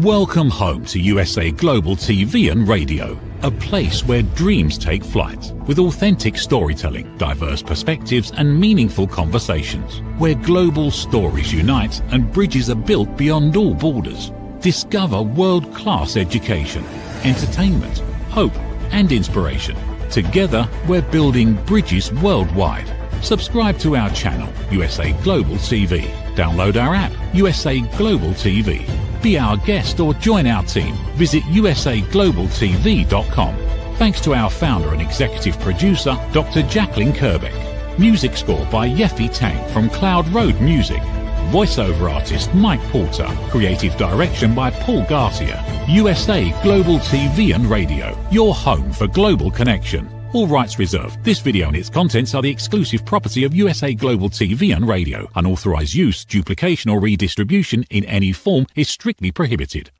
Welcome home to USA Global TV and Radio, a place where dreams take flight, with authentic storytelling, diverse perspectives and meaningful conversations, where global stories unite and bridges are built beyond all borders. Discover world-class education, entertainment, hope and inspiration. Together, we're building bridges worldwide. Subscribe to our channel, USA Global TV. Download our app, USA Global TV. Be our guest or join our team. Visit usaglobaltv.com. Thanks to our founder and executive producer, Dr. Jacalyn Kerbeck. Music score by Yeffy Tang from Cloud Road Music. Voiceover artist Mike Porter. Creative direction by Paul Garcia. USA Global TV and Radio. Your home for global connection. All rights reserved. This video and its contents are the exclusive property of USA Global TV and Radio. Unauthorized use, duplication or redistribution in any form is strictly prohibited.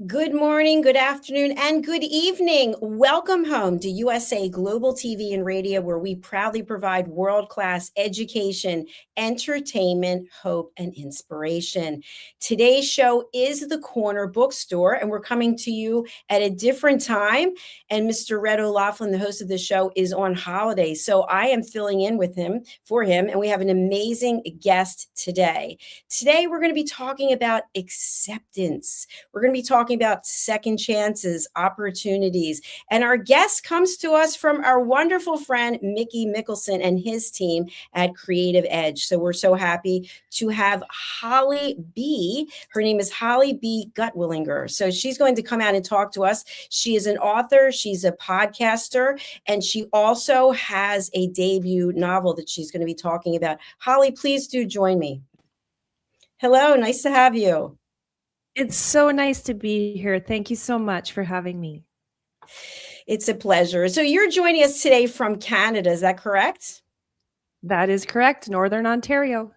Good morning, good afternoon, and good evening. Welcome home to USA Global TV and Radio, where we proudly provide world-class education, entertainment, hope, and inspiration. Today's show is the Corner Bookstore, and we're coming to you at a different time. And Mr. Red O'Laughlin, the host of the show, is on holiday, so I am filling in for him, and we have an amazing guest today. Today, we're going to be talking about acceptance. We're going to be talking about second chances, opportunities. And our guest comes to us from our wonderful friend, Mickey Mickelson and his team at Creative Edge. So we're so happy to have Holly B. Her name is Holly B. Gutwillinger. So she's going to come out and talk to us. She is an author, she's a podcaster, and she also has a debut novel that she's going to be talking about. Holly, please do join me. Hello, nice to have you. It's so nice to be here. Thank you so much for having me. It's a pleasure. So you're joining us today from Canada, is that correct? That is correct, Northern Ontario.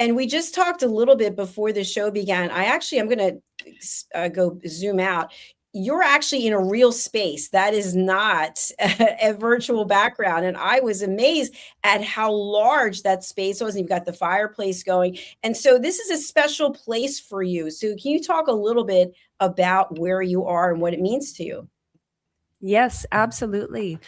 And we just talked a little bit before the show began. I'm going to go zoom out. You're actually in a real space. That is not a virtual background. And I was amazed at how large that space was. And you've got the fireplace going. And so this is a special place for you. So can you talk a little bit about where you are and what it means to you? Yes, absolutely.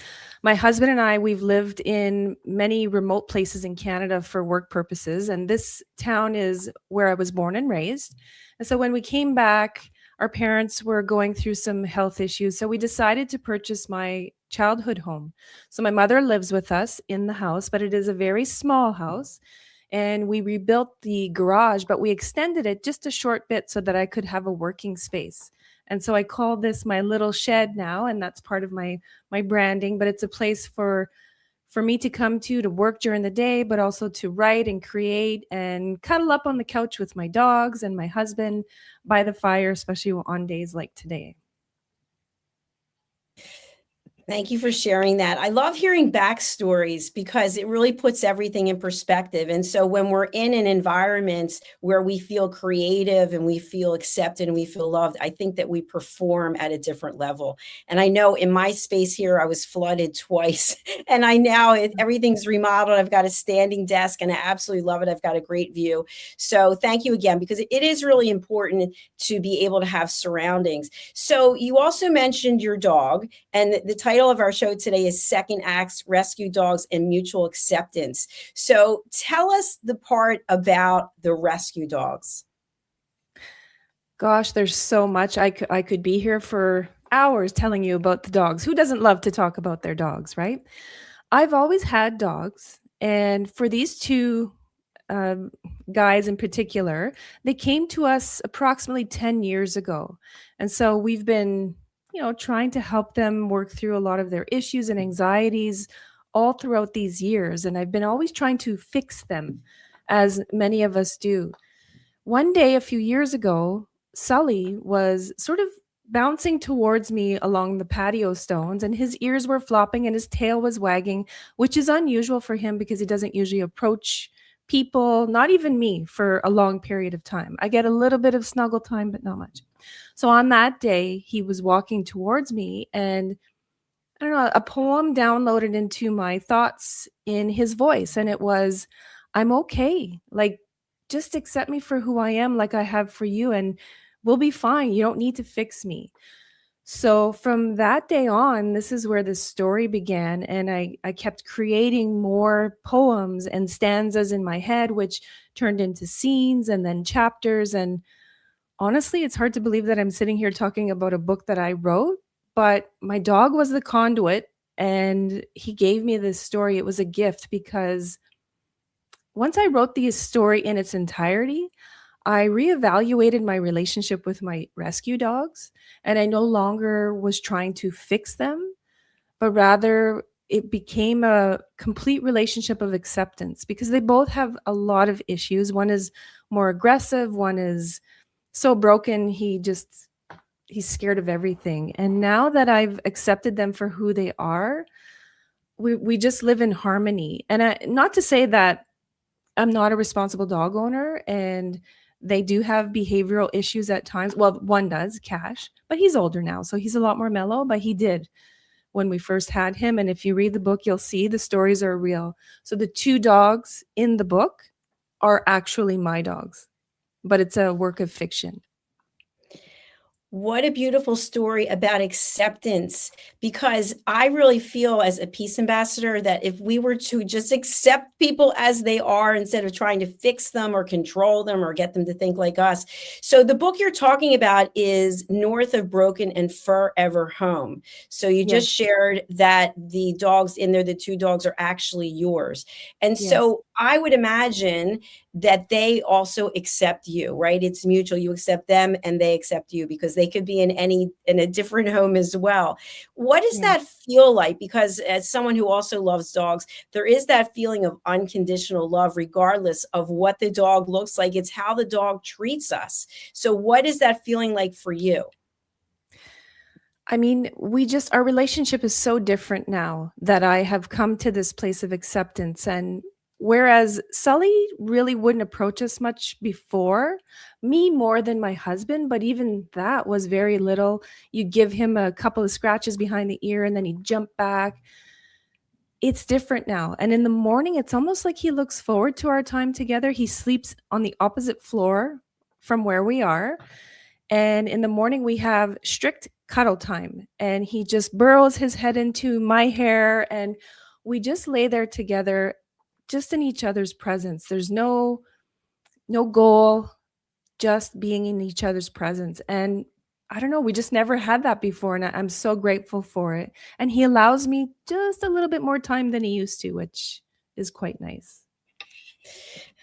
My husband and I, we've lived in many remote places in Canada for work purposes. And this town is where I was born and raised. And so when we came back, our parents were going through some health issues, so we decided to purchase my childhood home. So my mother lives with us in the house, but it is a very small house. And we rebuilt the garage, but we extended it just a short bit so that I could have a working space. And so I call this my little shed now, and that's part of my branding, but it's a place for me to come to work during the day, but also to write and create and cuddle up on the couch with my dogs and my husband by the fire, especially on days like today. Thank you for sharing that. I love hearing backstories because it really puts everything in perspective. And so when we're in an environment where we feel creative and we feel accepted and we feel loved, I think that we perform at a different level. And I know in my space here, I was flooded twice. And everything's remodeled. I've got a standing desk and I absolutely love it. I've got a great view. So thank you again, because it is really important to be able to have surroundings. So you also mentioned your dog, and the title of our show today is Second Acts, Rescue Dogs and Mutual Acceptance. So tell us the part about the rescue dogs. Gosh, there's so much. I could be here for hours telling you about the dogs. Who doesn't love to talk about their dogs, right? I've always had dogs. And for these two guys in particular, they came to us approximately 10 years ago. And so we've been trying to help them work through a lot of their issues and anxieties all throughout these years. And I've been always trying to fix them, as many of us do. One day, a few years ago, Sully was sort of bouncing towards me along the patio stones, and his ears were flopping and his tail was wagging, which is unusual for him because he doesn't usually approach people, not even me, for a long period of time. I get a little bit of snuggle time, but not much. So on that day, he was walking towards me, and I don't know, a poem downloaded into my thoughts in his voice. And it was, I'm okay. Like, just accept me for who I am, like I have for you, and we'll be fine. You don't need to fix me. So from that day on, this is where this story began. And I kept creating more poems and stanzas in my head, which turned into scenes and then chapters. And honestly, it's hard to believe that I'm sitting here talking about a book that I wrote, but my dog was the conduit and he gave me this story. It was a gift because once I wrote the story in its entirety, I reevaluated my relationship with my rescue dogs, and I no longer was trying to fix them, but rather it became a complete relationship of acceptance because they both have a lot of issues. One is more aggressive, one is so broken, he's scared of everything. And now that I've accepted them for who they are, we just live in harmony. And not to say that I'm not a responsible dog owner, and they do have behavioral issues at times. Well, one does, Cash, but he's older now, so he's a lot more mellow, but he did when we first had him. And if you read the book, you'll see the stories are real. So the 2 dogs in the book are actually my dogs, but it's a work of fiction. What a beautiful story about acceptance, because I really feel as a peace ambassador that if we were to just accept people as they are instead of trying to fix them or control them or get them to think like us. So the book you're talking about is North of Broken and Furever Home. So you just shared that the dogs in there, the 2 dogs, are actually yours. And so I would imagine that they also accept you, right? It's mutual. You accept them and they accept you because they could be in a different home as well. What does that feel like? Because as someone who also loves dogs, there is that feeling of unconditional love, regardless of what the dog looks like. It's how the dog treats us. So what is that feeling like for you? I mean, our relationship is so different now that I have come to this place of acceptance. And whereas Sully really wouldn't approach us much before, me more than my husband, but even that was very little. You give him a couple of scratches behind the ear and then he'd jump back. It's different now. And in the morning, it's almost like he looks forward to our time together. He sleeps on the opposite floor from where we are. And in the morning, we have strict cuddle time. And he just burrows his head into my hair. And we just lay there together, just in each other's presence. There's no goal, just being in each other's presence. And I don't know, we just never had that before. And I'm so grateful for it. And he allows me just a little bit more time than he used to, which is quite nice.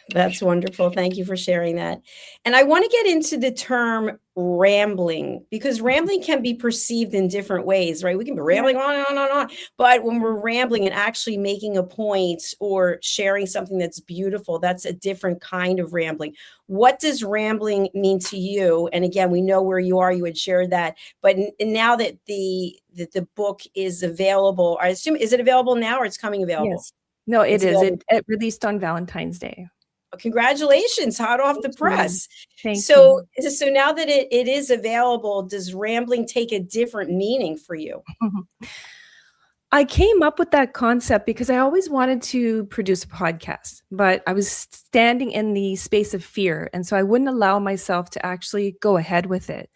That's wonderful. Thank you for sharing that. And I want to get into the term rambling, because rambling can be perceived in different ways, right? We can be rambling on and on and on. But when we're rambling and actually making a point or sharing something that's beautiful, that's a different kind of rambling. What does rambling mean to you? And again, we know where you are. You had shared that. But now that the book is available, I assume, is it available now or it's coming available? Yes. No, it is. It released on Valentine's Day. Congratulations, hot off the press. Thank you. You. So now that it is available, does rambling take a different meaning for you? I came up with that concept because I always wanted to produce a podcast, but I was standing in the space of fear. And so I wouldn't allow myself to actually go ahead with it.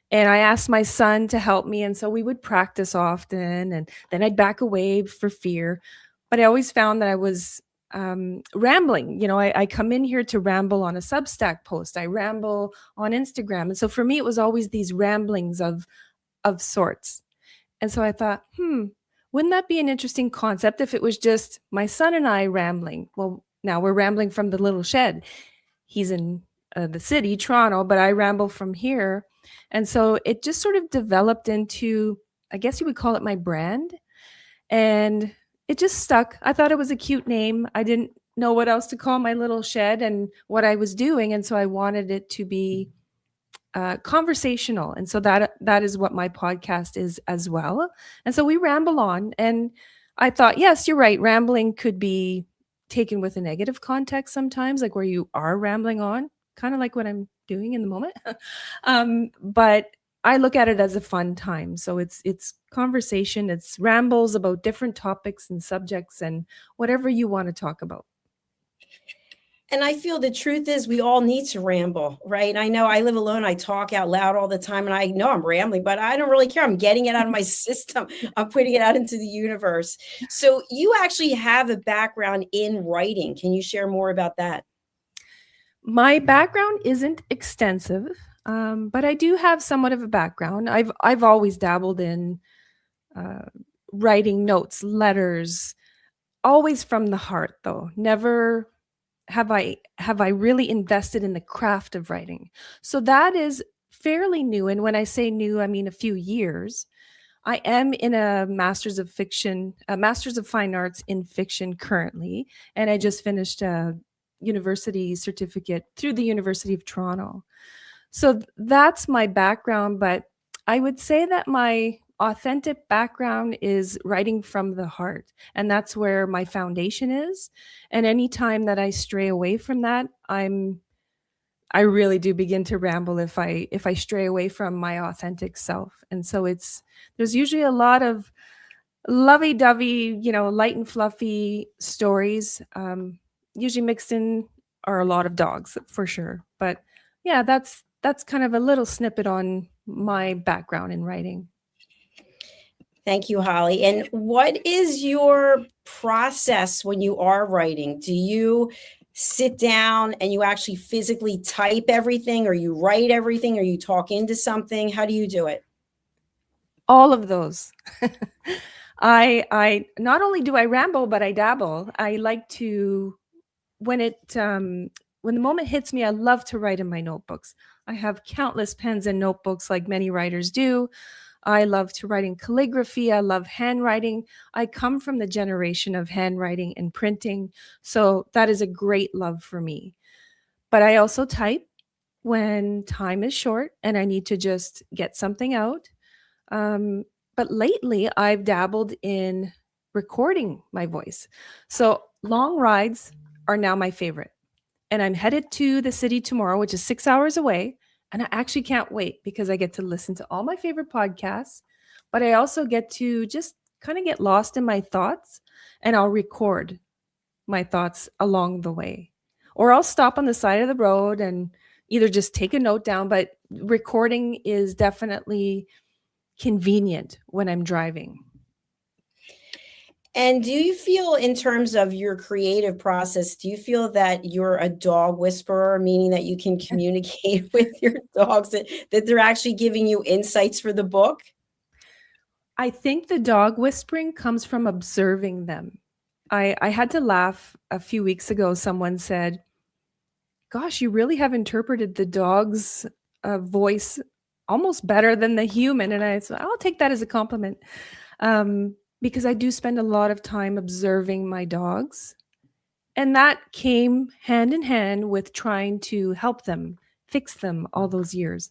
And I asked my son to help me. And so we would practice often, and then I'd back away for fear. But I always found that I was rambling. You know, I come in here to ramble on a Substack post. I ramble on Instagram. And so for me, it was always these ramblings of sorts. And so I thought, wouldn't that be an interesting concept if it was just my son and I rambling? Well, now we're rambling from the little shed. He's in the city, Toronto, but I ramble from here. And so it just sort of developed into, I guess you would call it my brand. And it just stuck. I thought it was a cute name. I didn't know what else to call my little shed and what I was doing. And so I wanted it to be conversational. And so that is what my podcast is as well. And so we ramble on. And I thought, yes, you're right. Rambling could be taken with a negative context sometimes, like where you are rambling on, kind of like what I'm doing in the moment. But I look at it as a fun time. So it's conversation, it's rambles about different topics and subjects and whatever you want to talk about. And I feel the truth is we all need to ramble, right? I know I live alone. I talk out loud all the time and I know I'm rambling, but I don't really care. I'm getting it out of my system. I'm putting it out into the universe. So you actually have a background in writing. Can you share more about that? My background isn't extensive, but I do have somewhat of a background. I've always dabbled in uh, writing notes, letters, always from the heart, though. Never have I really invested in the craft of writing. So that is fairly new. And when I say new, I mean a few years. I am in a master's of fiction, a master's of fine arts in fiction currently, and I just finished a university certificate through the University of Toronto. So that's my background, but I would say that my authentic background is writing from the heart, and that's where my foundation is. And anytime that I stray away from that, I really do begin to ramble if I stray away from my authentic self. And so there's usually a lot of lovey-dovey, light and fluffy stories. Usually mixed in are a lot of dogs for sure. But yeah, that's kind of a little snippet on my background in writing. Thank you, Holly. And what is your process when you are writing? Do you sit down and you actually physically type everything, or you write everything, or you talk into something? How do you do it? All of those. I not only do I ramble, but I dabble. I like to when the moment hits me, I love to write in my notebooks. I have countless pens and notebooks like many writers do. I love to write in calligraphy. I love handwriting. I come from the generation of handwriting and printing, so that is a great love for me. But I also type when time is short and I need to just get something out. But lately, I've dabbled in recording my voice. So long rides are now my favorite. And I'm headed to the city tomorrow, which is 6 hours away. And I actually can't wait because I get to listen to all my favorite podcasts, but I also get to just kind of get lost in my thoughts, and I'll record my thoughts along the way. Or I'll stop on the side of the road and either just take a note down, but recording is definitely convenient when I'm driving. And do you feel, in terms of your creative process, do you feel that you're a dog whisperer, meaning that you can communicate with your dogs, that they're actually giving you insights for the book? I think the dog whispering comes from observing them. I had to laugh a few weeks ago. Someone said, "Gosh, you really have interpreted the dog's voice almost better than the human." And I said, "I'll take that as a compliment." Because I do spend a lot of time observing my dogs. And that came hand in hand with trying to help them, fix them all those years.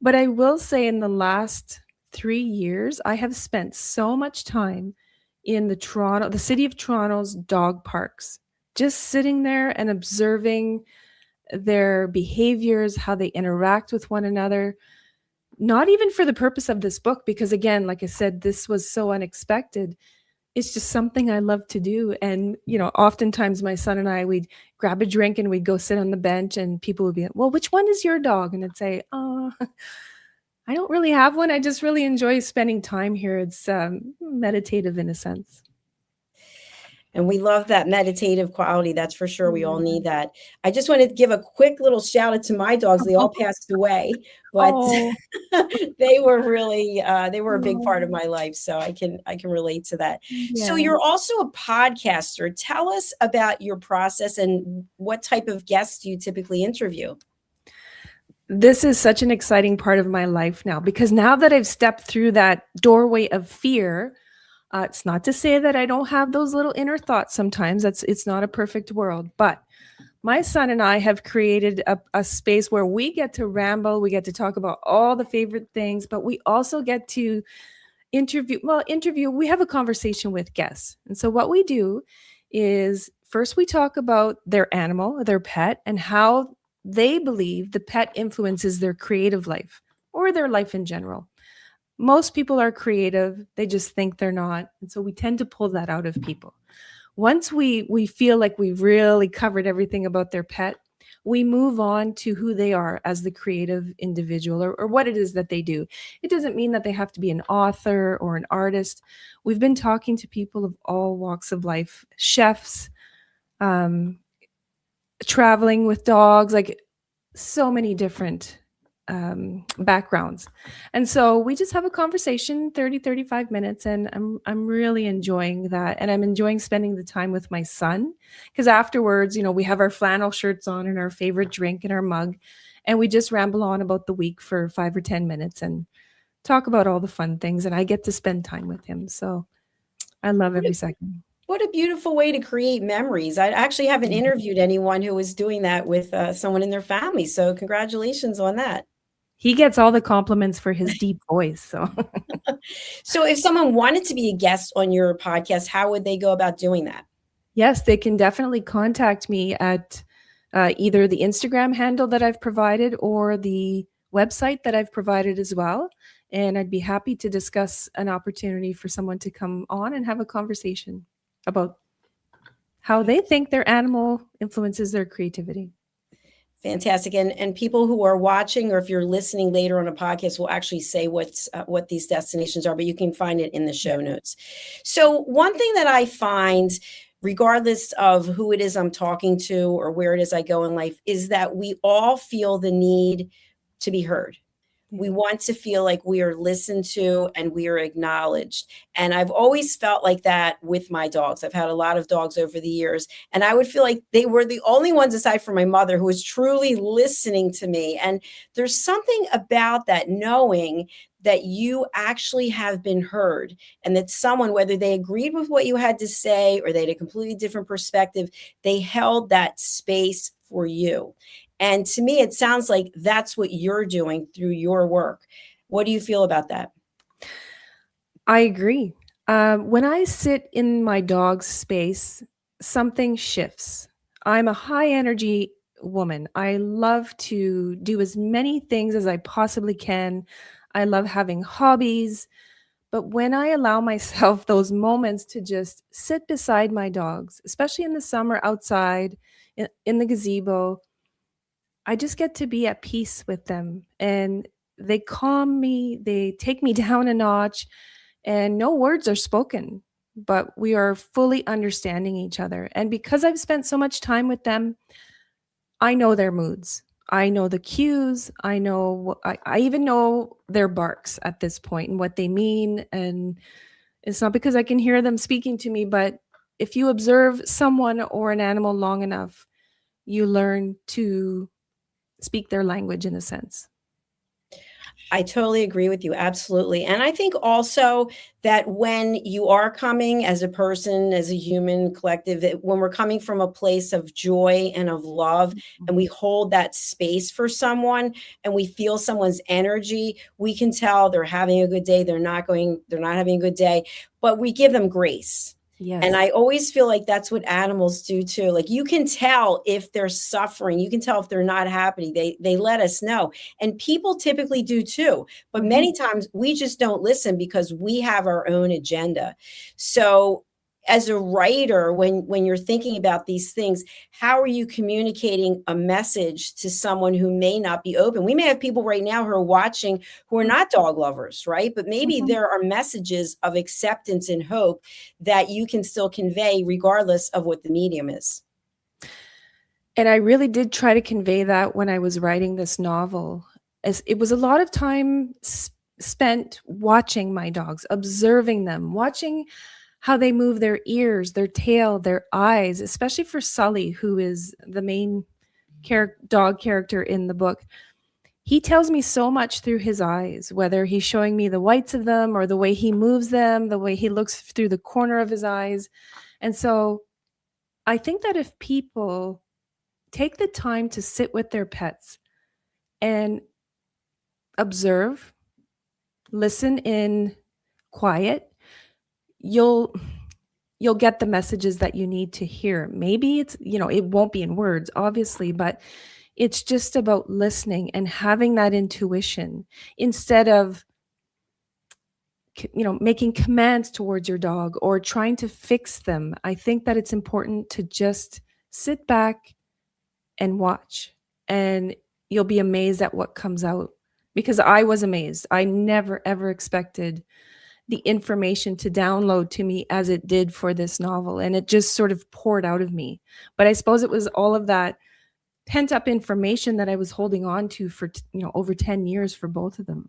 But I will say in the last 3 years, I have spent so much time in the city of Toronto's dog parks, just sitting there and observing their behaviors, how they interact with one another. Not even for the purpose of this book, because again, like I said, this was so unexpected. It's just something I love to do. And, oftentimes my son and I, we'd grab a drink and we'd go sit on the bench and people would be like, "Well, which one is your dog?" And I'd say, "Oh, I don't really have one. I just really enjoy spending time here." It's meditative in a sense. And we love that meditative quality. That's for sure. We all Yeah. need that. I just wanted to give a quick little shout out to my dogs. They all passed away, but Oh, they were really they were a big part of no. my life. So I can relate to that. So Yeah. you're also a podcaster. Tell us about your process and what type of guests do you typically interview? This is such an exciting part of my life now, because now that I've stepped through that doorway of fear, it's not to say that I don't have those little inner thoughts sometimes. It's not a perfect world, but my son and I have created a space where we get to ramble, we get to talk about all the favorite things, but we also get to we have a conversation with guests. And so what we do is first we talk about their animal, their pet, and how they believe the pet influences their creative life or their life in general. Most people are creative, they just think they're not. And so we tend to pull that out of people. Once we feel like we've really covered everything about their pet, we move on to who they are as the creative individual, or what it is that they do. It doesn't mean that they have to be an author or an artist. We've been talking to people of all walks of life, chefs, traveling with dogs, like so many different backgrounds. And so we just have a conversation, 30-35 minutes, and I'm really enjoying that. And I'm enjoying spending the time with my son, because afterwards, we have our flannel shirts on and our favorite drink and our mug, and we just ramble on about the week for 5 or 10 minutes and talk about all the fun things, and I get to spend time with him. So I love every second. What a beautiful way to create memories. I actually haven't interviewed anyone who was doing that with someone in their family. So congratulations on that. He gets all the compliments for his deep voice. So if someone wanted to be a guest on your podcast, how would they go about doing that? Yes, they can definitely contact me at either the Instagram handle that I've provided or the website that I've provided as well. And I'd be happy to discuss an opportunity for someone to come on and have a conversation about how they think their animal influences their creativity. Fantastic. And people who are watching, or if you're listening later on a podcast, will actually say what these destinations are, but you can find it in the show notes. So one thing that I find, regardless of who it is I'm talking to or where it is I go in life, is that we all feel the need to be heard. We want to feel like we are listened to and we are acknowledged. And I've always felt like that with my dogs. I've had a lot of dogs over the years, and I would feel like they were the only ones, aside from my mother, who was truly listening to me. And there's something about that, knowing that you actually have been heard, and that someone, whether they agreed with what you had to say or they had a completely different perspective, they held that space for you. And to me, it sounds like that's what you're doing through your work. What do you feel about that? I agree. When I sit in my dog's space, something shifts. I'm a high energy woman. I love to do as many things as I possibly can. I love having hobbies. But when I allow myself those moments to just sit beside my dogs, especially in the summer outside, in the gazebo, I just get to be at peace with them, and they calm me, they take me down a notch, and no words are spoken, but we are fully understanding each other. And because I've spent so much time with them, I know their moods. I know the cues. I even know their barks at this point and what they mean. And it's not because I can hear them speaking to me, but if you observe someone or an animal long enough, you learn to speak their language in a sense. I totally agree with you. Absolutely. And I think also that when you are coming as a person, as a human collective, that when we're coming from a place of joy and of love, and we hold that space for someone and we feel someone's energy, we can tell they're having a good day. They're not having a good day, but we give them grace. Yes. And I always feel like that's what animals do too. Like, you can tell if they're suffering, you can tell if they're not happy. They let us know. And people typically do too. But many times we just don't listen because we have our own agenda. So as a writer, when you're thinking about these things, how are you communicating a message to someone who may not be open? We may have people right now who are watching who are not dog lovers, right? But maybe there are messages of acceptance and hope that you can still convey regardless of what the medium is. And I really did try to convey that when I was writing this novel. As it was a lot of time spent watching my dogs, observing them, watching how they move their ears, their tail, their eyes, especially for Sully, who is the main dog character in the book. He tells me so much through his eyes, whether he's showing me the whites of them or the way he moves them, the way he looks through the corner of his eyes. And so I think that if people take the time to sit with their pets and observe, listen in quiet, you'll get the messages that you need to hear. Maybe it's, it won't be in words, obviously, but it's just about listening and having that intuition instead of making commands towards your dog or trying to fix them. I think that it's important to just sit back and watch, and you'll be amazed at what comes out. Because I was amazed. I never, ever expected the information to download to me as it did for this novel. And it just sort of poured out of me. But I suppose it was all of that pent up information that I was holding on to for, over 10 years for both of them.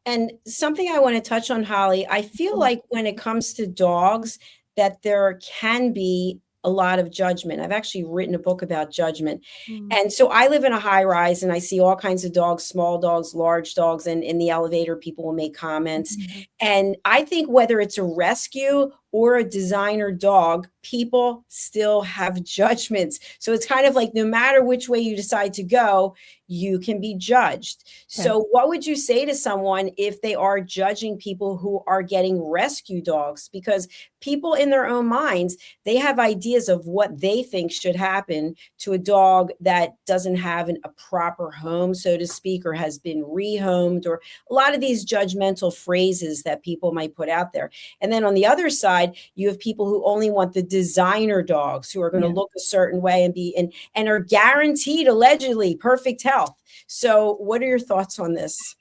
And something I want to touch on, Holly, I feel like when it comes to dogs, that there can be a lot of judgment. I've actually written a book about judgment. And so I live in a high rise and I see all kinds of dogs, small dogs, large dogs, and in the elevator, people will make comments. And I think whether it's a rescue or a designer dog, people still have judgments. So it's kind of like no matter which way you decide to go, you can be judged. Yeah. So what would you say to someone if they are judging people who are getting rescue dogs? Because people in their own minds, they have ideas of what they think should happen to a dog that doesn't have a proper home, so to speak, or has been rehomed, or a lot of these judgmental phrases that people might put out there. And then on the other side, you have people who only want the designer dogs who are going to look a certain way and be and are guaranteed allegedly perfect health. So what are your thoughts on this?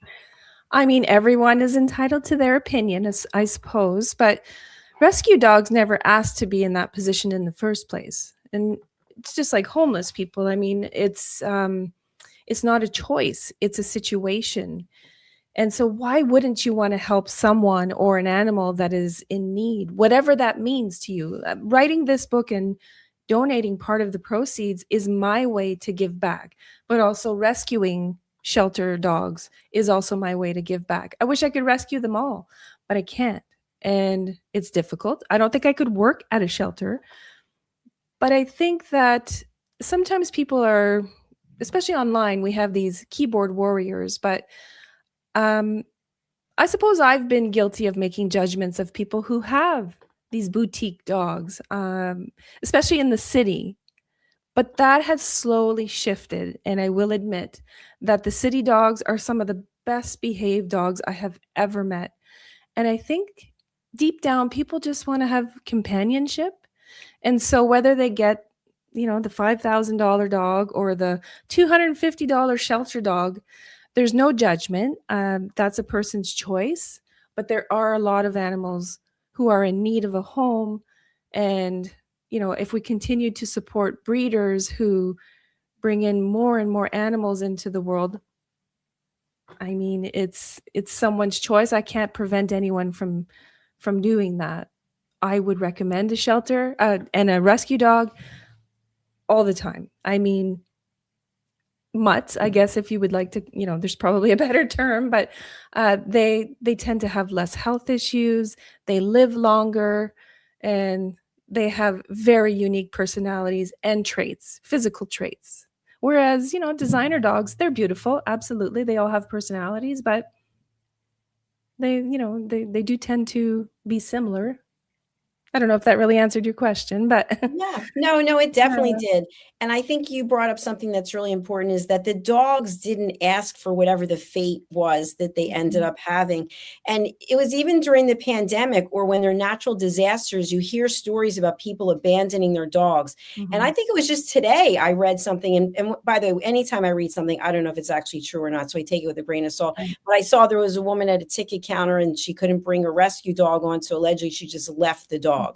I mean, everyone is entitled to their opinion, I suppose, but rescue dogs never asked to be in that position in the first place. And it's just like homeless people. I mean, it's not a choice, it's a situation. And so why wouldn't you want to help someone or an animal that is in need, whatever that means to you? Writing this book and donating part of the proceeds is my way to give back, but also rescuing shelter dogs is also my way to give back. I wish I could rescue them all, but I can't. And it's difficult. I don't think I could work at a shelter, but I think that sometimes people are, especially online, we have these keyboard warriors, but I suppose I've been guilty of making judgments of people who have these boutique dogs, especially in the city. But that has slowly shifted, and I will admit that the city dogs are some of the best behaved dogs I have ever met. And I think deep down, people just want to have companionship. And so whether they get, the $5,000 dog or the $250 shelter dog, there's no judgment. That's a person's choice. But there are a lot of animals who are in need of a home. And, if we continue to support breeders who bring in more and more animals into the world, I mean, it's someone's choice. I can't prevent anyone from doing that. I would recommend a shelter and a rescue dog all the time. I mean, mutts, I guess, if you would like to, there's probably a better term, but they tend to have less health issues. They live longer, and they have very unique personalities and traits, physical traits. Whereas, designer dogs, they're beautiful. Absolutely. They all have personalities, but they do tend to be similar. I don't know if that really answered your question, but yeah, no, it definitely did. And I think you brought up something that's really important, is that the dogs didn't ask for whatever the fate was that they ended up having. And it was even during the pandemic or when there are natural disasters, you hear stories about people abandoning their dogs. And I think it was just today I read something. And by the way, anytime I read something, I don't know if it's actually true or not, so I take it with a grain of salt. But I saw there was a woman at a ticket counter and she couldn't bring a rescue dog on, so allegedly she just left the dog.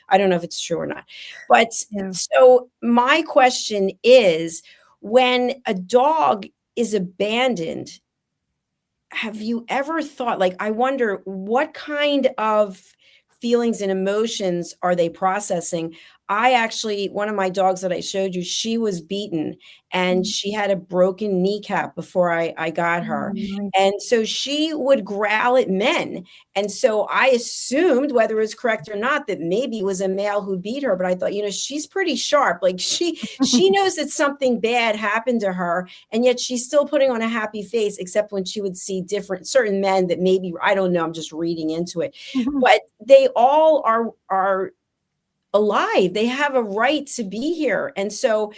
I don't know if it's true or not. But so my question is, when a dog is abandoned, have you ever thought, I wonder what kind of feelings and emotions are they processing? One of my dogs that I showed you, she was beaten and she had a broken kneecap before I got her. And so she would growl at men. And so I assumed, whether it's correct or not, that maybe it was a male who beat her. But I thought, she's pretty sharp. She knows that something bad happened to her. And yet she's still putting on a happy face, except when she would see certain men that maybe, I don't know, I'm just reading into it. But they all are alive. They have a right to be here. And so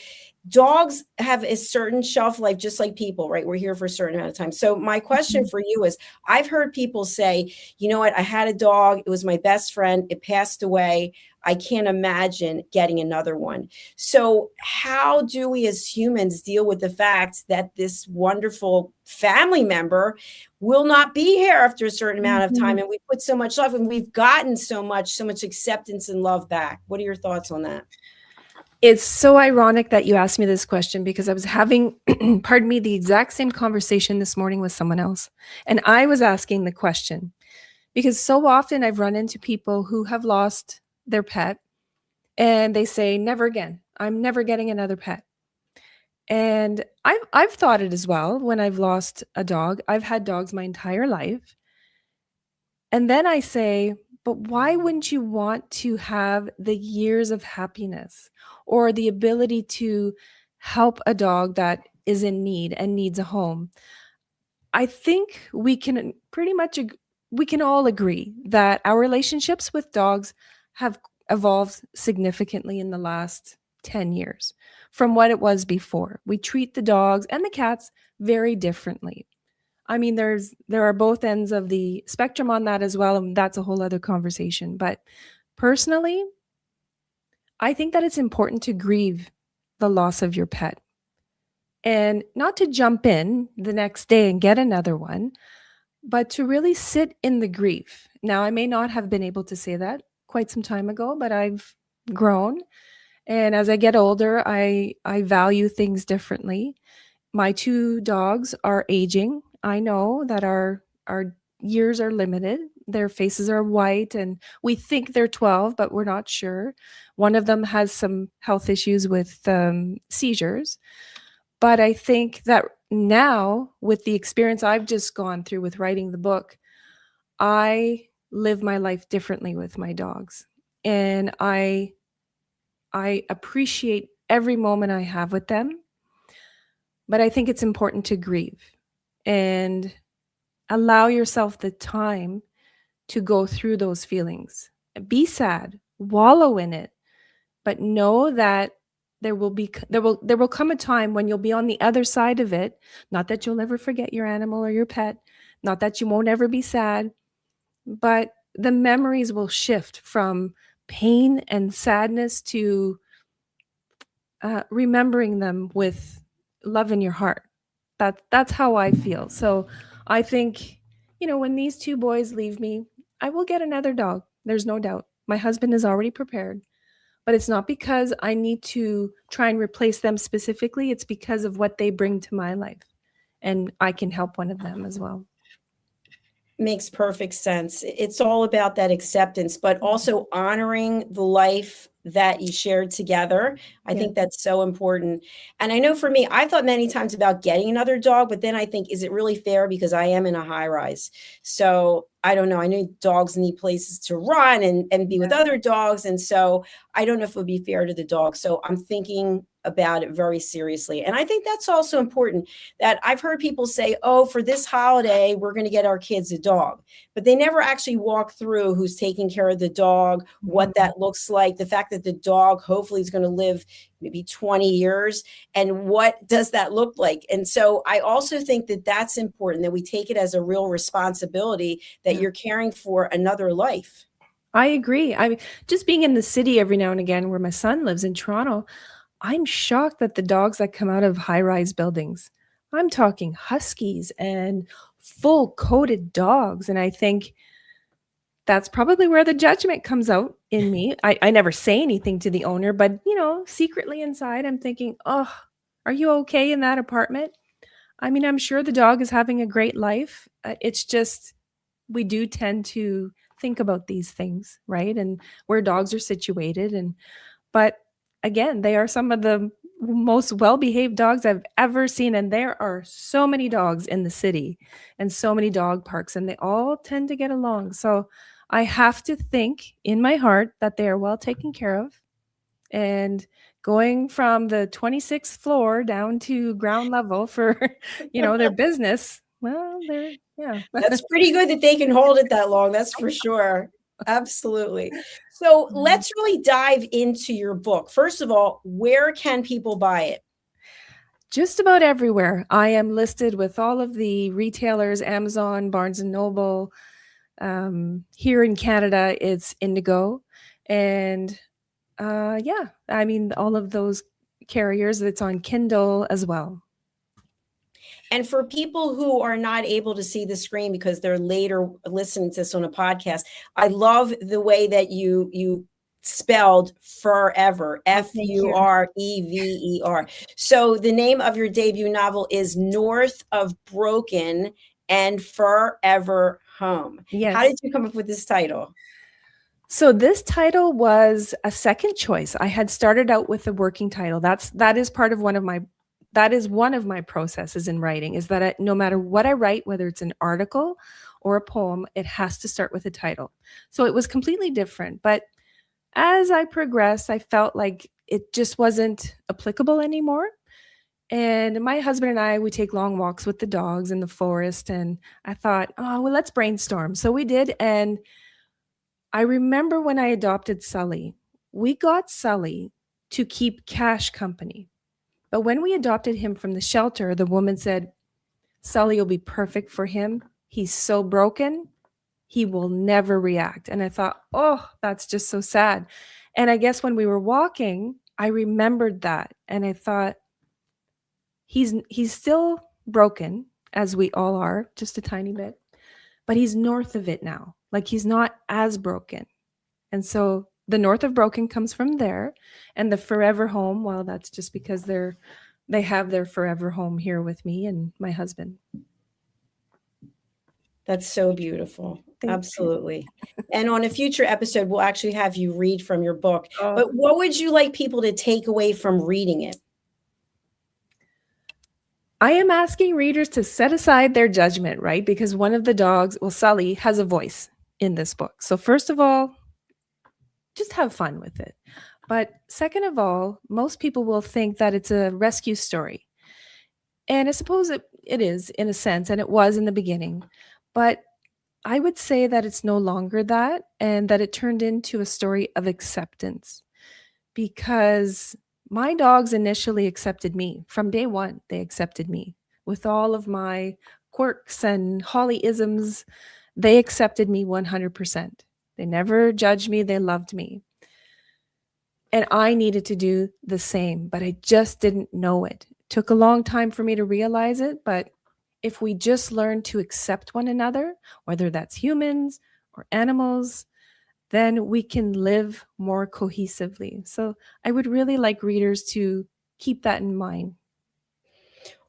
dogs have a certain shelf life, just like people, right? We're here for a certain amount of time. So my question for you is, I've heard people say, you know what, I had a dog, it was my best friend, it passed away, I can't imagine getting another one. So how do we as humans deal with the fact that this wonderful family member will not be here after a certain amount of time, and we put so much love and we've gotten so much acceptance and love back? What are your thoughts on that? It's so ironic that you asked me this question, because I was having, pardon me, the exact same conversation this morning with someone else. And I was asking the question because so often I've run into people who have lost their pet and they say, never again. I'm never getting another pet. And I've thought it as well when I've lost a dog. I've had dogs my entire life. And then I say, but why wouldn't you want to have the years of happiness or the ability to help a dog that is in need and needs a home? I think we can we can all agree that our relationships with dogs have evolved significantly in the last 10 years from what it was before. We treat the dogs and the cats very differently. I mean, there are both ends of the spectrum on that as well, and that's a whole other conversation. But personally, I think that it's important to grieve the loss of your pet and not to jump in the next day and get another one, but to really sit in the grief. Now, I may not have been able to say that quite some time ago, but I've grown. And as I get older, I value things differently. My two dogs are aging. I know that our years are limited. Their faces are white and we think they're 12, but we're not sure. One of them has some health issues with seizures. But I think that now, with the experience I've just gone through with writing the book, I live my life differently with my dogs. And I appreciate every moment I have with them. But I think it's important to grieve and allow yourself the time to go through those feelings. Be sad, wallow in it, but know that there will come a time when you'll be on the other side of it. Not that you'll ever forget your animal or your pet, not that you won't ever be sad, but the memories will shift from pain and sadness to remembering them with love in your heart. That's how I feel. So I think, when these two boys leave me, I will get another dog. There's no doubt. My husband is already prepared. But it's not because I need to try and replace them specifically. It's because of what they bring to my life. And I can help one of them as well. Makes perfect sense. It's all about that acceptance, but also honoring the life that you shared together. I think that's so important. And I know for me, I've thought many times about getting another dog, but then I think, is it really fair? Because I am in a high rise. So I don't know. I know dogs need places to run and be with other dogs. And so I don't know if it would be fair to the dog. So I'm thinking about it very seriously. And I think that's also important, that I've heard people say, oh, for this holiday, we're going to get our kids a dog, but they never actually walk through who's taking care of the dog, what that looks like, the fact that the dog hopefully is going to live maybe 20 years. And what does that look like? And so I also think that that's important, that we take it as a real responsibility, that you're caring for another life. I agree. I mean, just being in the city every now and again, where my son lives in Toronto, I'm shocked that the dogs that come out of high-rise buildings, I'm talking huskies and full coated dogs. And I think that's probably where the judgment comes out in me. I never say anything to the owner, but secretly inside, I'm thinking, oh, are you okay in that apartment? I mean, I'm sure the dog is having a great life. It's just, we do tend to think about these things, right? And where dogs are situated. But again, they are some of the most well-behaved dogs I've ever seen. And there are so many dogs in the city and so many dog parks, and they all tend to get along. So I have to think in my heart that they are well taken care of. And going from the 26th floor down to ground level for, their business, well, That's pretty good that they can hold it that long. That's for sure. Absolutely. So let's really dive into your book. First of all, where can people buy it? Just about everywhere. I am listed with all of the retailers, Amazon, Barnes and Noble. Here in Canada, it's Indigo. And yeah, I mean, all of those carriers, it's on Kindle as well. And for people who are not able to see the screen because they're later listening to this on a podcast, I love the way that you spelled forever, Furever. So the name of your debut novel is North of Broken and Forever Home. Yes. How did you come up with this title? So this title was a second choice. I had started out with a working title. That is one of my processes in writing, is that no matter what I write, whether it's an article or a poem, it has to start with a title. So it was completely different. But as I progressed, I felt like it just wasn't applicable anymore. And my husband and I would take long walks with the dogs in the forest. And I thought, oh, well, let's brainstorm. So we did. And I remember when I adopted Sully, we got Sully to keep Cash company. But when we adopted him from the shelter, the woman said, Sully will be perfect for him. He's so broken. He will never react. And I thought, oh, that's just so sad. And I guess when we were walking, I remembered that. And I thought, he's still broken, as we all are, just a tiny bit. But he's north of it now. Like, he's not as broken. And so the North of Broken comes from there. And the Forever Home, well, that's just because they have their forever home here with me and my husband. That's so beautiful. Absolutely. And on a future episode, we'll actually have you read from your book. Oh. But what would you like people to take away from reading it? I am asking readers to set aside their judgment, right? Because one of the dogs, well, Sully, has a voice in this book. So first of all, just have fun with it. But second of all, most people will think that it's a rescue story. And I suppose it is, in a sense, and it was in the beginning. But I would say that it's no longer that, and that it turned into a story of acceptance. Because my dogs initially accepted me. From day one, they accepted me. With all of my quirks and Holly-isms, they accepted me 100%. They never judged me. They loved me. And I needed to do the same, but I just didn't know it. It took a long time for me to realize it, but if we just learn to accept one another, whether that's humans or animals, then we can live more cohesively. So I would really like readers to keep that in mind.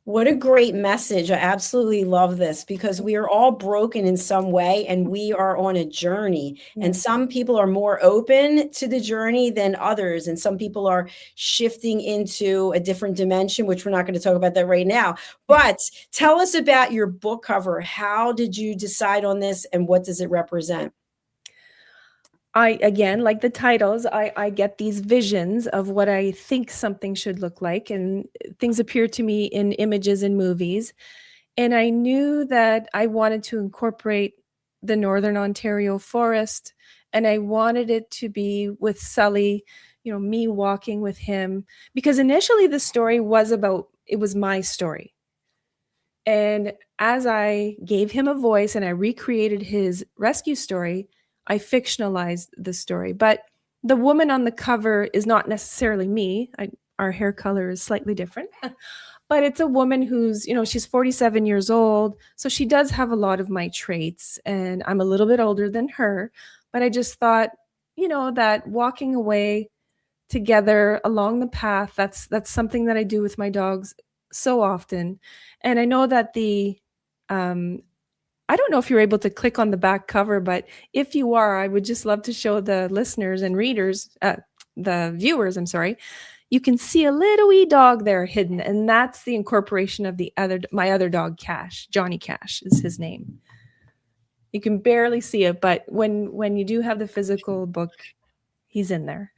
What a great message. I absolutely love this, because we are all broken in some way and we are on a journey. And some people are more open to the journey than others. And some people are shifting into a different dimension, which we're not going to talk about that right now. But tell us about your book cover. How did you decide on this and what does it represent? Again, like the titles, I get these visions of what I think something should look like, and things appear to me in images and movies. And I knew that I wanted to incorporate the Northern Ontario forest, and I wanted it to be with Sully, me walking with him, because initially the story was my story. And as I gave him a voice and I recreated his rescue story, I fictionalized the story. But the woman on the cover is not necessarily me. Our hair color is slightly different. But it's a woman who's, she's 47 years old. So she does have a lot of my traits. And I'm a little bit older than her. But I just thought, that walking away together along the path, that's something that I do with my dogs so often. And I know that I don't know if you're able to click on the back cover, but if you are, I would just love to show the listeners and readers, the viewers, you can see a little wee dog there hidden. And that's the incorporation of my other dog, Cash. Johnny Cash is his name. You can barely see it, but when you do have the physical book, he's in there.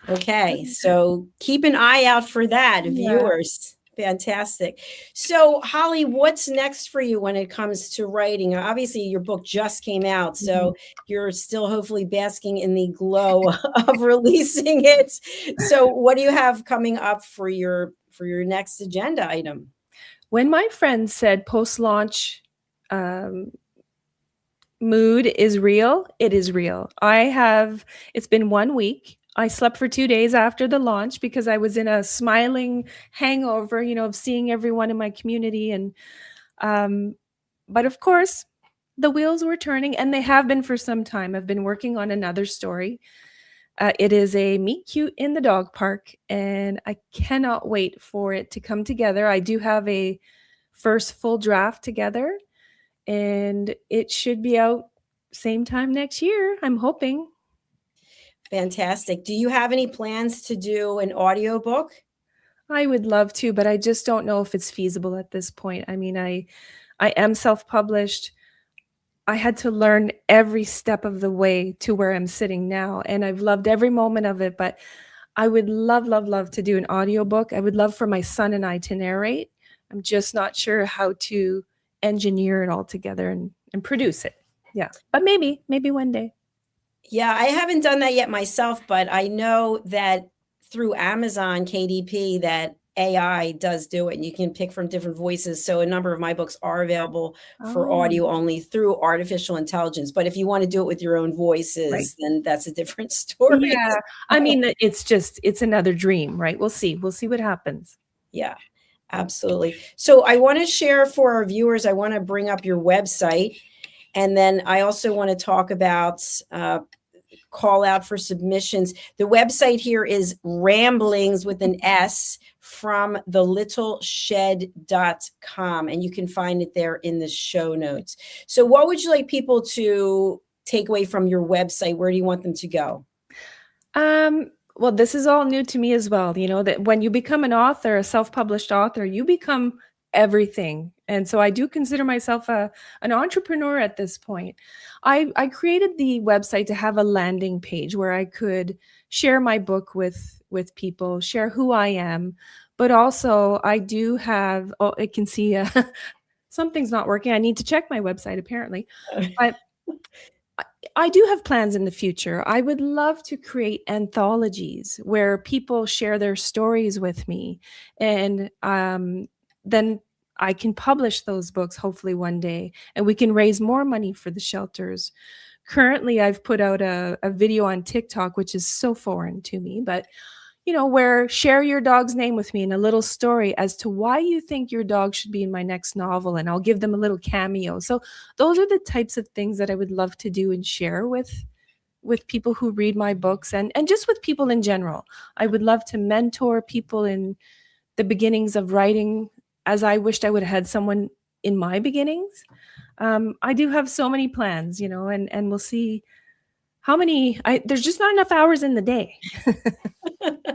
Okay, so keep an eye out for that, viewers. Fantastic. So, Holly, what's next for you when it comes to writing? Obviously, your book just came out, so you're still hopefully basking in the glow of releasing it. So, what do you have coming up for your next agenda item? When my friend said post-launch mood is real, it is real. It's been 1 week. I slept for 2 days after the launch because I was in a smiling hangover, of seeing everyone in my community. And, but of course, the wheels were turning, and they have been for some time. I've been working on another story. It is a meet cute in the dog park, and I cannot wait for it to come together. I do have a first full draft together, and it should be out same time next year, I'm hoping. Fantastic. Do you have any plans to do an audiobook? I would love to, but I just don't know if it's feasible at this point. I mean, I am self-published. I had to learn every step of the way to where I'm sitting now, and I've loved every moment of it, but I would love, love, love to do an audiobook. I would love for my son and I to narrate. I'm just not sure how to engineer it all together and produce it. Yeah, but maybe one day. Yeah, I haven't done that yet myself, but I know that through Amazon KDP that AI does do it, and you can pick from different voices. So a number of my books are available for audio only through artificial intelligence. But if you want to do it with your own voices, then that's a different story. Yeah, I mean, it's another dream, right? We'll see what happens. Yeah, absolutely. So I want to share for our viewers, I want to bring up your website. And then I also want to talk about call out for submissions. The website here is ramblings with an S from thelittleshed.com, and you can find it there in the show notes. So what would you like people to take away from your website? Where do you want them to go? Well, this is all new to me as well. That when you become an author, a self-published author, you become everything. And so I do consider myself an entrepreneur at this point. I created the website to have a landing page where I could share my book with people, share who I am, but also I do have, I can see something's not working. I need to check my website apparently. But I do have plans in the future. I would love to create anthologies where people share their stories with me, and then I can publish those books hopefully one day, and we can raise more money for the shelters. Currently, I've put out a video on TikTok, which is so foreign to me, but where share your dog's name with me in a little story as to why you think your dog should be in my next novel, and I'll give them a little cameo. So those are the types of things that I would love to do and share with people who read my books, and just with people in general. I would love to mentor people in the beginnings of writing, as I wished I would have had someone in my beginnings. I do have so many plans, and we'll see how many. There's just not enough hours in the day.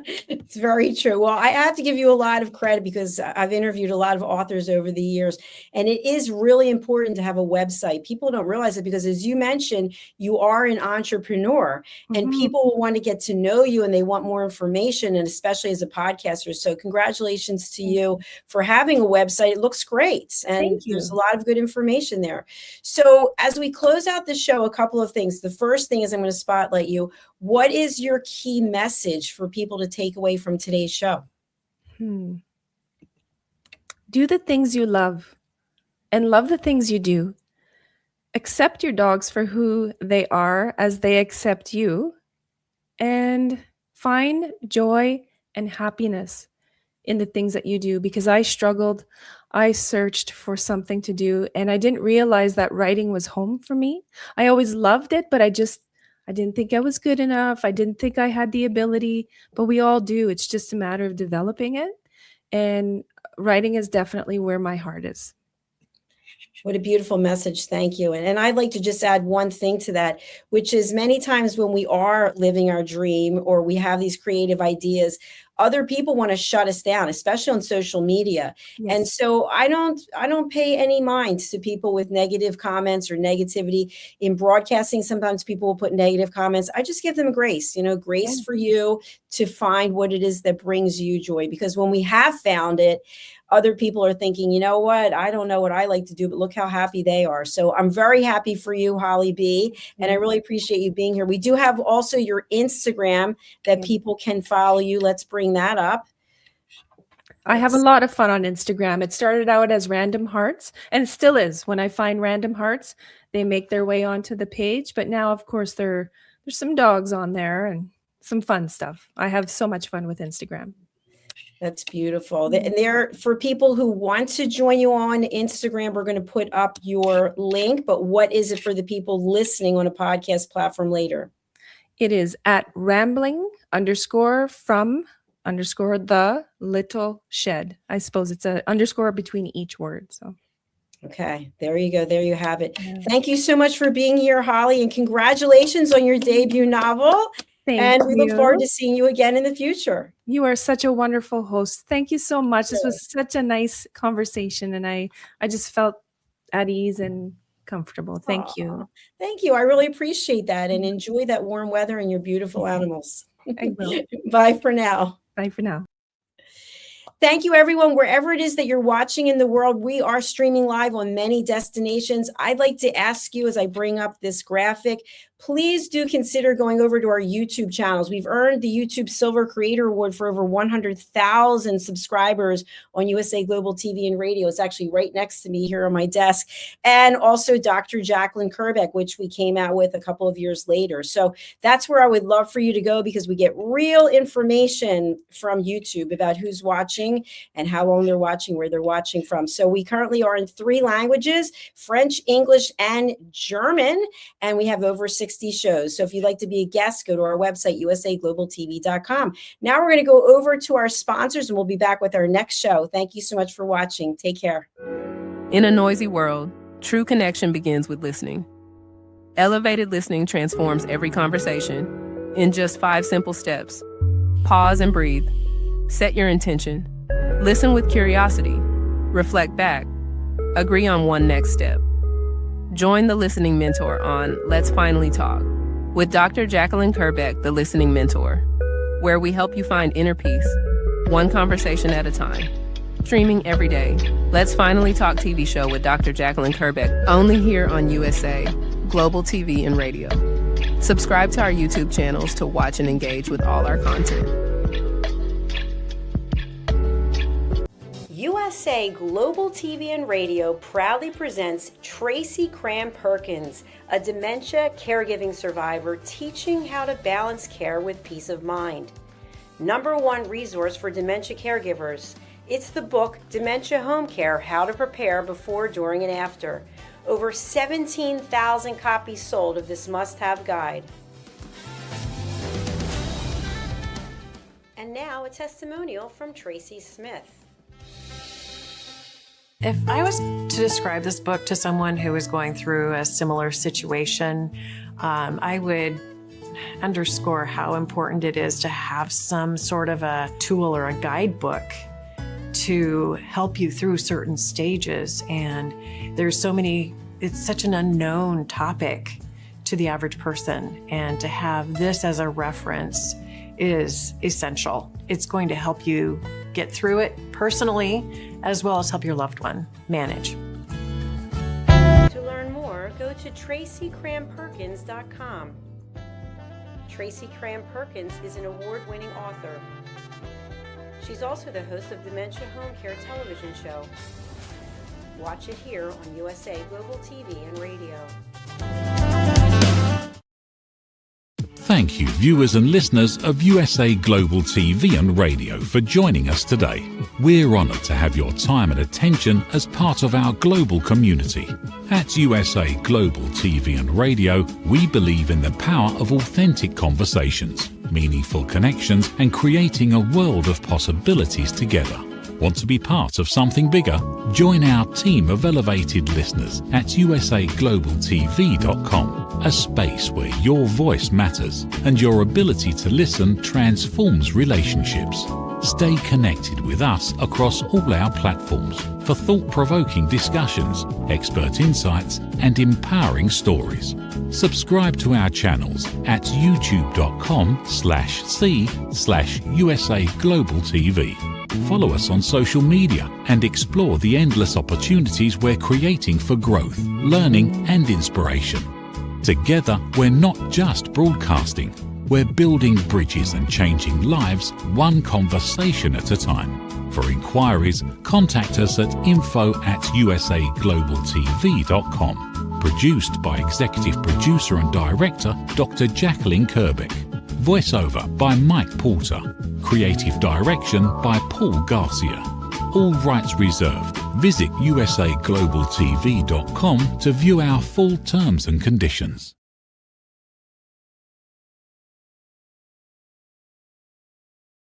It's very true. Well, I have to give you a lot of credit because I've interviewed a lot of authors over the years, and it is really important to have a website. People don't realize it because, as you mentioned, you are an entrepreneur, and people will want to get to know you, and they want more information, and especially as a podcaster. So congratulations to you for having a website. It looks great, and there's a lot of good information there. So as we close out the show, a couple of things. The first thing is I'm going to spotlight you. What is your key message for people to take away from today's show? Do the things you love and love the things you do. Accept your dogs for who they are as they accept you, and find joy and happiness in the things that you do, because I struggled. I searched for something to do, and I didn't realize that writing was home for me. I always loved it, but I didn't think I was good enough. I didn't think I had the ability, but we all do. It's just a matter of developing it. And writing is definitely where my heart is. What a beautiful message. Thank you. And I'd like to just add one thing to that, which is many times when we are living our dream or we have these creative ideas, other people want to shut us down, especially on social media. Yes. And so I don't pay any mind to people with negative comments or negativity in broadcasting. Sometimes people will put negative comments. I just give them grace, grace for you to find what it is that brings you joy. Because when we have found it, other people are thinking, you know what, I don't know what I like to do, but look how happy they are. So I'm very happy for you, Holly B. And I really appreciate you being here. We do have also your Instagram that people can follow you. Let's bring that up. I have a lot of fun on Instagram. It started out as random hearts, and it still is. When I find random hearts, they make their way onto the page. But now, of course, there's some dogs on there and some fun stuff. I have so much fun with Instagram. That's beautiful. And there, for people who want to join you on Instagram, we're going to put up your link. But what is it for the people listening on a podcast platform later? It is at rambling_from_the little shed. I suppose it's an underscore between each word. So. Okay, there you go. There you have it. Yeah. Thank you so much for being here, Holly, and congratulations on your debut novel. Thank you. We look forward to seeing you again in the future. You are such a wonderful host. Thank you so much. This was such a nice conversation, and I just felt at ease and comfortable. Thank you. Thank you. I really appreciate that, and enjoy that warm weather and your beautiful animals. I will. Bye for now. Bye for now. Thank you, everyone. Wherever it is that you're watching in the world, we are streaming live on many destinations. I'd like to ask you, as I bring up this graphic, please do consider going over to our YouTube channels. We've earned the YouTube Silver Creator Award for over 100,000 subscribers on USA Global TV and Radio. It's actually right next to me here on my desk. And also Dr. Jacalyn Kerbeck, which we came out with a couple of years later. So that's where I would love for you to go, because we get real information from YouTube about who's watching and how long they're watching, where they're watching from. So we currently are in 3 languages, French, English, and German. And we have over 60 shows. So if you'd like to be a guest, go to our website, usaglobaltv.com. Now we're going to go over to our sponsors, and we'll be back with our next show. Thank you so much for watching. Take care. In a noisy world, true connection begins with listening. Elevated listening transforms every conversation in just 5 simple steps. Pause and breathe. Set your intention. Listen with curiosity. Reflect back. Agree on one next step. Join the Listening Mentor on Let's Finally Talk with Dr. Jacalyn Kerbeck, the Listening Mentor, where we help you find inner peace, one conversation at a time. Streaming every day, Let's Finally Talk TV show with Dr. Jacalyn Kerbeck, only here on USA Global TV and Radio. Subscribe to our YouTube channels to watch and engage with all our content. USA Global TV and Radio proudly presents Tracy Cram Perkins, a dementia caregiving survivor teaching how to balance care with peace of mind. #1 resource for dementia caregivers. It's the book Dementia Home Care: How to Prepare Before, During, and After. Over 17,000 copies sold of this must-have guide. And now a testimonial from Tracy Smith. If I was to describe this book to someone who is going through a similar situation, I would underscore how important it is to have some sort of a tool or a guidebook to help you through certain stages. And there's so many, it's such an unknown topic to the average person. And to have this as a reference is essential. It's going to help you get through it personally, as well as help your loved one manage. To learn more, go to TracyCramPerkins.com. Tracy Cram Perkins is an award-winning author. She's also the host of Dementia Home Care television show. Watch it here on USA Global TV and Radio. Thank you, viewers and listeners of USA Global TV and Radio, for joining us today. We're honoured to have your time and attention as part of our global community. At USA Global TV and Radio, we believe in the power of authentic conversations, meaningful connections, and creating a world of possibilities together. Want to be part of something bigger? Join our team of elevated listeners at usaglobaltv.com, a space where your voice matters and your ability to listen transforms relationships. Stay connected with us across all our platforms for thought-provoking discussions, expert insights, and empowering stories. Subscribe to our channels at youtube.com/c/USA Global TV. Follow us on social media and explore the endless opportunities we're creating for growth, learning, and inspiration. Together, we're not just broadcasting, we're building bridges and changing lives one conversation at a time. For inquiries, contact us at info@usaglobaltv.com. Produced by Executive Producer and Director Dr. Jacalyn Kerbeck. Voiceover by Mike Porter. Creative direction by Paul Garcia. All rights reserved. Visit usaglobaltv.com to view our full terms and conditions.